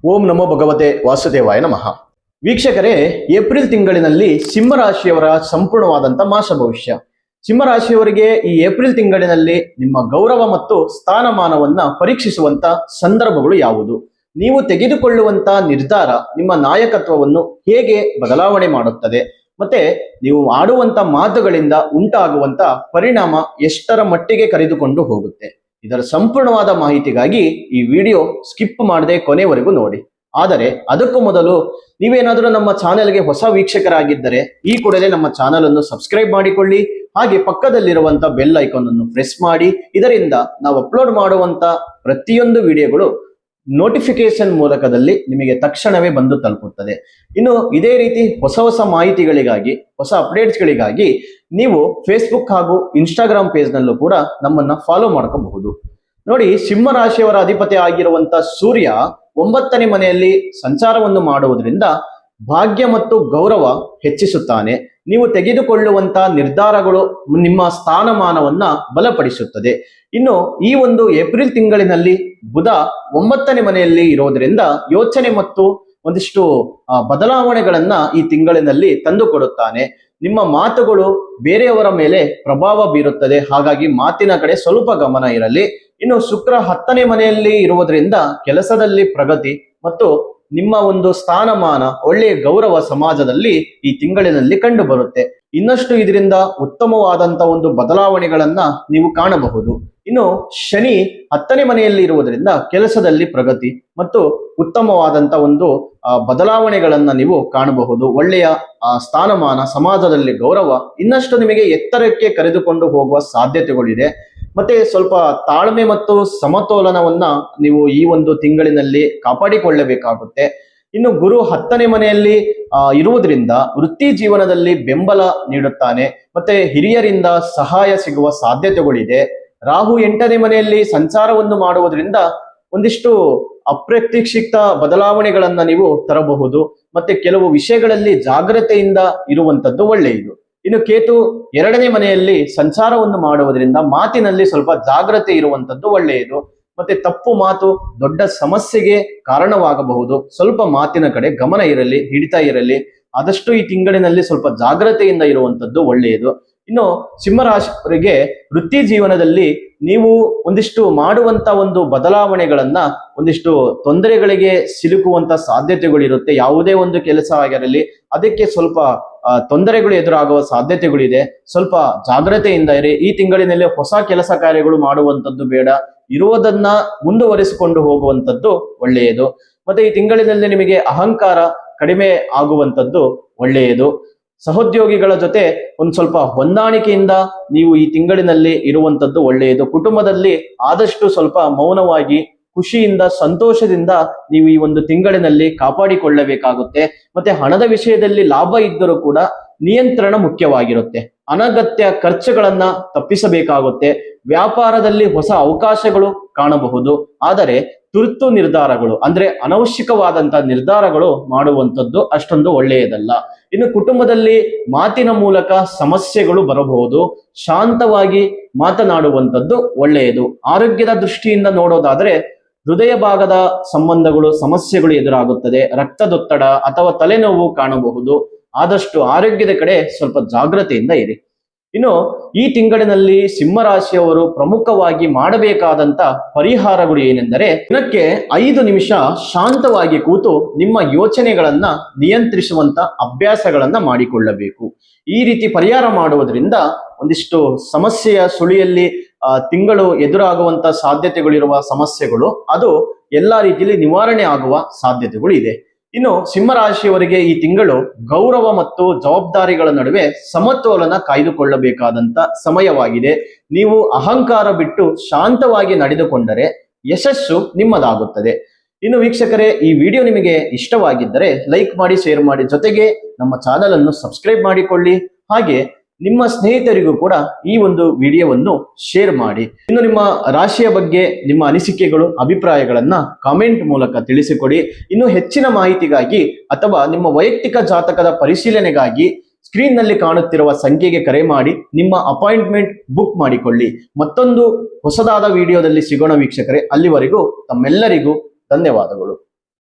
ಓಂ ನಮೋ ಭಗವತೆ ವಾಸುದೇವಾಯ ನಮಃ. ವೀಕ್ಷಕರೇ, ಏಪ್ರಿಲ್ ತಿಂಗಳಿನಲ್ಲಿ ಸಿಂಹರಾಶಿಯವರ ಸಂಪೂರ್ಣವಾದಂಥ ಮಾಸ ಭವಿಷ್ಯ. ಸಿಂಹರಾಶಿಯವರಿಗೆ ಈ ಏಪ್ರಿಲ್ ತಿಂಗಳಿನಲ್ಲಿ ನಿಮ್ಮ ಗೌರವ ಮತ್ತು ಸ್ಥಾನಮಾನವನ್ನ ಪರೀಕ್ಷಿಸುವಂತ ಸಂದರ್ಭಗಳು ಯಾವುದು? ನೀವು ತೆಗೆದುಕೊಳ್ಳುವಂತ ನಿರ್ಧಾರ ನಿಮ್ಮ ನಾಯಕತ್ವವನ್ನು ಹೇಗೆ ಬದಲಾವಣೆ ಮಾಡುತ್ತದೆ? ಮತ್ತೆ ನೀವು ಆಡುವಂತ ಮಾತುಗಳಿಂದ ಉಂಟಾಗುವಂತ ಪರಿಣಾಮ ಎಷ್ಟರ ಮಟ್ಟಿಗೆ ಕರೆದುಕೊಂಡು ಹೋಗುತ್ತೆ? ಇದರ ಸಂಪೂರ್ಣವಾದ ಮಾಹಿತಿಗಾಗಿ ಈ ವಿಡಿಯೋ ಸ್ಕಿಪ್ ಮಾಡದೆ ಕೊನೆವರೆಗೂ ನೋಡಿ. ಆದರೆ ಅದಕ್ಕೂ ಮೊದಲು ನೀವೇನಾದರೂ ನಮ್ಮ ಚಾನೆಲ್ಗೆ ಹೊಸ ವೀಕ್ಷಕರಾಗಿದ್ದರೆ ಈ ಕೂಡಲೇ ನಮ್ಮ ಚಾನೆಲ್ ಅನ್ನು ಸಬ್ಸ್ಕ್ರೈಬ್ ಮಾಡಿಕೊಳ್ಳಿ. ಹಾಗೆ ಪಕ್ಕದಲ್ಲಿರುವಂತ ಬೆಲ್ ಐಕಾನ್ ಅನ್ನು ಪ್ರೆಸ್ ಮಾಡಿ. ಇದರಿಂದ ನಾವು ಅಪ್ಲೋಡ್ ಮಾಡುವಂತ ಪ್ರತಿಯೊಂದು ವಿಡಿಯೋಗಳು ನೋಟಿಫಿಕೇಶನ್ ಮೂಲಕದಲ್ಲಿ ನಿಮಗೆ ತಕ್ಷಣವೇ ಬಂದು ತಲುಪುತ್ತದೆ. ಇನ್ನು ಇದೇ ರೀತಿ ಹೊಸ ಹೊಸ ಮಾಹಿತಿಗಳಿಗಾಗಿ, ಹೊಸ ಅಪ್ಡೇಟ್ಸ್ಗಳಿಗಾಗಿ ನೀವು ಫೇಸ್ಬುಕ್ ಹಾಗೂ ಇನ್ಸ್ಟಾಗ್ರಾಮ್ ಪೇಜ್ನಲ್ಲೂ ಕೂಡ ನಮ್ಮನ್ನ ಫಾಲೋ ಮಾಡ್ಕೋಬಹುದು. ನೋಡಿ, ಸಿಂಹ ರಾಶಿಯವರ ಅಧಿಪತಿ ಆಗಿರುವಂತ ಸೂರ್ಯ 9ನೇ ಮನೆಯಲ್ಲಿ ಸಂಚಾರವನ್ನು ಮಾಡುವುದರಿಂದ ಭಾಗ್ಯ ಮತ್ತು ಗೌರವ ಹೆಚ್ಚಿಸುತ್ತಾನೆ. ನೀವು ತೆಗೆದುಕೊಳ್ಳುವಂತ ನಿರ್ಧಾರಗಳು ನಿಮ್ಮ ಸ್ಥಾನಮಾನವನ್ನ ಬಲಪಡಿಸುತ್ತದೆ. ಇನ್ನು ಈ ಒಂದು ಏಪ್ರಿಲ್ ತಿಂಗಳಿನಲ್ಲಿ ಬುಧ 9ನೇ ಮನೆಯಲ್ಲಿ ಇರೋದ್ರಿಂದ ಯೋಚನೆ ಮತ್ತು ಒಂದಿಷ್ಟು ಬದಲಾವಣೆಗಳನ್ನ ಈ ತಿಂಗಳಿನಲ್ಲಿ ತಂದುಕೊಡುತ್ತಾನೆ. ನಿಮ್ಮ ಮಾತುಗಳು ಬೇರೆಯವರ ಮೇಲೆ ಪ್ರಭಾವ ಬೀರುತ್ತದೆ. ಹಾಗಾಗಿ ಮಾತಿನ ಕಡೆ ಸ್ವಲ್ಪ ಗಮನ ಇರಲಿ. ಇನ್ನು ಶುಕ್ರ 10ನೇ ಮನೆಯಲ್ಲಿ ಇರುವುದರಿಂದ ಕೆಲಸದಲ್ಲಿ ಪ್ರಗತಿ ಮತ್ತು ನಿಮ್ಮ ಒಂದು ಸ್ಥಾನಮಾನ, ಒಳ್ಳೆಯ ಗೌರವ ಸಮಾಜದಲ್ಲಿ ಈ ತಿಂಗಳಿನಲ್ಲಿ ಕಂಡು ಬರುತ್ತೆ. ಇನ್ನಷ್ಟು ಇದರಿಂದ ಉತ್ತಮವಾದಂತ ಒಂದು ಬದಲಾವಣೆಗಳನ್ನ ನೀವು ಕಾಣಬಹುದು. ಇನ್ನು ಶನಿ 10ನೇ ಮನೆಯಲ್ಲಿ ಇರುವುದರಿಂದ ಕೆಲಸದಲ್ಲಿ ಪ್ರಗತಿ ಮತ್ತು ಉತ್ತಮವಾದಂತ ಒಂದು ಬದಲಾವಣೆಗಳನ್ನ ನೀವು ಕಾಣಬಹುದು. ಒಳ್ಳೆಯ ಸ್ಥಾನಮಾನ, ಸಮಾಜದಲ್ಲಿ ಗೌರವ ಇನ್ನಷ್ಟು ನಿಮಗೆ ಎತ್ತರಕ್ಕೆ ಕರೆದುಕೊಂಡು ಹೋಗುವ ಸಾಧ್ಯತೆಗಳಿದೆ. ಮತ್ತೆ ಸ್ವಲ್ಪ ತಾಳ್ಮೆ ಮತ್ತು ಸಮತೋಲನವನ್ನ ನೀವು ಈ ಒಂದು ತಿಂಗಳಿನಲ್ಲಿ ಕಾಪಾಡಿಕೊಳ್ಳಬೇಕಾಗುತ್ತೆ. ಇನ್ನು ಗುರು 10ನೇ ಮನೆಯಲ್ಲಿ ಇರುವುದರಿಂದ ವೃತ್ತಿ ಜೀವನದಲ್ಲಿ ಬೆಂಬಲ ನೀಡುತ್ತಾನೆ. ಮತ್ತೆ ಹಿರಿಯರಿಂದ ಸಹಾಯ ಸಿಗುವ ಸಾಧ್ಯತೆಗಳಿದೆ. ರಾಹು 8ನೇ ಮನೆಯಲ್ಲಿ ಸಂಚಾರವನ್ನು ಮಾಡುವುದರಿಂದ ಒಂದಿಷ್ಟು ಅಪ್ರತ್ಯಕ್ಷಿತ ಬದಲಾವಣೆಗಳನ್ನ ನೀವು ತರಬಹುದು. ಮತ್ತೆ ಕೆಲವು ವಿಷಯಗಳಲ್ಲಿ ಜಾಗ್ರತೆಯಿಂದ ಇರುವಂತದ್ದು ಒಳ್ಳೆಯದು. ಇನ್ನು ಕೇತು 2ನೇ ಮನೆಯಲ್ಲಿ ಸಂಚಾರವನ್ನು ಮಾಡುವುದರಿಂದ ಮಾತಿನಲ್ಲಿ ಸ್ವಲ್ಪ ಜಾಗ್ರತೆ ಇರುವಂತದ್ದು ಒಳ್ಳೆಯದು. ಮತ್ತೆ ತಪ್ಪು ಮಾತು ದೊಡ್ಡ ಸಮಸ್ಯೆಗೆ ಕಾರಣವಾಗಬಹುದು. ಸ್ವಲ್ಪ ಮಾತಿನ ಕಡೆ ಗಮನ ಇರಲಿ, ಹಿಡಿತಾ ಇರಲಿ. ಆದಷ್ಟು ಈ ತಿಂಗಳಿನಲ್ಲಿ ಸ್ವಲ್ಪ ಜಾಗ್ರತೆಯಿಂದ ಇರುವಂತದ್ದು ಒಳ್ಳೆಯದು. ಇನ್ನು ಸಿಂಹರಾಶಿಯವರಿಗೆ ವೃತ್ತಿ ಜೀವನದಲ್ಲಿ ನೀವು ಒಂದಿಷ್ಟು ಮಾಡುವಂತ ಒಂದು ಬದಲಾವಣೆಗಳನ್ನ, ಒಂದಿಷ್ಟು ತೊಂದರೆಗಳಿಗೆ ಸಿಲುಕುವಂತ ಸಾಧ್ಯತೆಗಳಿರುತ್ತೆ. ಯಾವುದೇ ಒಂದು ಕೆಲಸ ಆಗಿರಲಿ, ಅದಕ್ಕೆ ಸ್ವಲ್ಪ ತೊಂದರೆಗಳು ಎದುರಾಗುವ ಸಾಧ್ಯತೆಗಳಿದೆ. ಸ್ವಲ್ಪ ಜಾಗ್ರತೆಯಿಂದ ಇರಿ. ಈ ತಿಂಗಳಿನಲ್ಲಿ ಹೊಸ ಕೆಲಸ ಕಾರ್ಯಗಳು ಮಾಡುವಂಥದ್ದು ಬೇಡ. ಇರುವುದನ್ನ ಮುಂದುವರಿಸಿಕೊಂಡು ಹೋಗುವಂಥದ್ದು ಒಳ್ಳೆಯದು. ಮತ್ತೆ ಈ ತಿಂಗಳಿನಲ್ಲಿ ನಿಮಗೆ ಅಹಂಕಾರ ಕಡಿಮೆ ಆಗುವಂಥದ್ದು ಒಳ್ಳೆಯದು. ಸಹೋದ್ಯೋಗಿಗಳ ಜೊತೆ ಒಂದು ಸ್ವಲ್ಪ ಹೊಂದಾಣಿಕೆಯಿಂದ ನೀವು ಈ ತಿಂಗಳಿನಲ್ಲಿ ಇರುವಂತದ್ದು ಒಳ್ಳೆಯದು. ಕುಟುಂಬದಲ್ಲಿ ಆದಷ್ಟು ಸ್ವಲ್ಪ ಮೌನವಾಗಿ, ಖುಷಿಯಿಂದ, ಸಂತೋಷದಿಂದ ನೀವು ಈ ಒಂದು ತಿಂಗಳಿನಲ್ಲಿ ಕಾಪಾಡಿಕೊಳ್ಳಬೇಕಾಗುತ್ತೆ. ಮತ್ತೆ ಹಣದ ವಿಷಯದಲ್ಲಿ ಲಾಭ ಇದ್ದರೂ ಕೂಡ ನಿಯಂತ್ರಣ ಮುಖ್ಯವಾಗಿರುತ್ತೆ. ಅನಗತ್ಯ ಖರ್ಚುಗಳನ್ನ ತಪ್ಪಿಸಬೇಕಾಗುತ್ತೆ. ವ್ಯಾಪಾರದಲ್ಲಿ ಹೊಸ ಅವಕಾಶಗಳು ಕಾಣಬಹುದು. ಆದರೆ ತುರ್ತು ನಿರ್ಧಾರಗಳು, ಅಂದ್ರೆ ಅನವಶ್ಯಕವಾದಂತ ನಿರ್ಧಾರಗಳು ಮಾಡುವಂಥದ್ದು ಅಷ್ಟೊಂದು ಒಳ್ಳೆಯದಲ್ಲ. ಇನ್ನು ಕುಟುಂಬದಲ್ಲಿ ಮಾತಿನ ಮೂಲಕ ಸಮಸ್ಯೆಗಳು ಬರಬಹುದು. ಶಾಂತವಾಗಿ ಮಾತನಾಡುವಂಥದ್ದು ಒಳ್ಳೆಯದು. ಆರೋಗ್ಯದ ದೃಷ್ಟಿಯಿಂದ ನೋಡೋದಾದ್ರೆ ಹೃದಯ ಭಾಗದ ಸಂಬಂಧಗಳು, ಸಮಸ್ಯೆಗಳು ಎದುರಾಗುತ್ತದೆ. ರಕ್ತದೊತ್ತಡ ಅಥವಾ ತಲೆನೋವು ಕಾಣಬಹುದು. ಆದಷ್ಟು ಆರೋಗ್ಯದ ಕಡೆ ಸ್ವಲ್ಪ ಜಾಗ್ರತೆಯಿಂದ ಇರಿ. ಇನ್ನು ಈ ತಿಂಗಳಿನಲ್ಲಿ ಸಿಂಹರಾಶಿಯವರು ಪ್ರಮುಖವಾಗಿ ಮಾಡಬೇಕಾದಂತ ಪರಿಹಾರಗಳು ಏನೆಂದರೆ, ದಿನಕ್ಕೆ 5 ನಿಮಿಷ ಶಾಂತವಾಗಿ ಕೂತು ನಿಮ್ಮ ಯೋಚನೆಗಳನ್ನ ನಿಯಂತ್ರಿಸುವಂತ ಅಭ್ಯಾಸಗಳನ್ನ ಮಾಡಿಕೊಳ್ಳಬೇಕು. ಈ ರೀತಿ ಪರಿಹಾರ ಮಾಡುವುದರಿಂದ ಒಂದಿಷ್ಟು ಸಮಸ್ಯೆಯ ಸುಳಿಯಲ್ಲಿ ತಿಂಗಳು ಎದುರಾಗುವಂತ ಸಾಧ್ಯತೆಗಳಿರುವ ಸಮಸ್ಯೆಗಳು ಅದು ಎಲ್ಲಾ ರೀತಿಯಲ್ಲಿ ನಿವಾರಣೆ ಆಗುವ ಸಾಧ್ಯತೆಗಳು ಇದೆ. ಇನ್ನು ಸಿಂಹರಾಶಿಯವರಿಗೆ ಈ ತಿಂಗಳು ಗೌರವ ಮತ್ತು ಜವಾಬ್ದಾರಿಗಳ ನಡುವೆ ಸಮತೋಲನ ಕಾಯ್ದುಕೊಳ್ಳಬೇಕಾದಂತ ಸಮಯವಾಗಿದೆ. ನೀವು ಅಹಂಕಾರ ಬಿಟ್ಟು ಶಾಂತವಾಗಿ ನಡೆದುಕೊಂಡರೆ ಯಶಸ್ಸು ನಿಮ್ಮದಾಗುತ್ತದೆ. ಇನ್ನು ವೀಕ್ಷಕರೇ, ಈ ವಿಡಿಯೋ ನಿಮಗೆ ಇಷ್ಟವಾಗಿದ್ದರೆ ಲೈಕ್ ಮಾಡಿ, ಶೇರ್ ಮಾಡಿ, ಜೊತೆಗೆ ನಮ್ಮ ಚಾನೆಲ್ ಅನ್ನು ಸಬ್ಸ್ಕ್ರೈಬ್ ಮಾಡಿಕೊಳ್ಳಿ. ಹಾಗೆ ನಿಮ್ಮ ಸ್ನೇಹಿತರಿಗೂ ಕೂಡ ಈ ಒಂದು ವಿಡಿಯೋವನ್ನು ಶೇರ್ ಮಾಡಿ. ಇನ್ನು ನಿಮ್ಮ ರಾಶಿಯ ಬಗ್ಗೆ ನಿಮ್ಮ ಅನಿಸಿಕೆಗಳು, ಅಭಿಪ್ರಾಯಗಳನ್ನ ಕಾಮೆಂಟ್ ಮೂಲಕ ತಿಳಿಸಿಕೊಡಿ. ಇನ್ನು ಹೆಚ್ಚಿನ ಮಾಹಿತಿಗಾಗಿ ಅಥವಾ ನಿಮ್ಮ ವೈಯಕ್ತಿಕ ಜಾತಕದ ಪರಿಶೀಲನೆಗಾಗಿ ಸ್ಕ್ರೀನ್ ನಲ್ಲಿ ಕಾಣುತ್ತಿರುವ ಸಂಖ್ಯೆಗೆ ಕರೆ ಮಾಡಿ ನಿಮ್ಮ ಅಪಾಯಿಂಟ್ಮೆಂಟ್ ಬುಕ್ ಮಾಡಿಕೊಳ್ಳಿ. ಮತ್ತೊಂದು ಹೊಸದಾದ ವಿಡಿಯೋದಲ್ಲಿ ಸಿಗೋಣ ವೀಕ್ಷಕರೇ. ಅಲ್ಲಿವರೆಗೂ ತಮ್ಮೆಲ್ಲರಿಗೂ ಧನ್ಯವಾದಗಳು.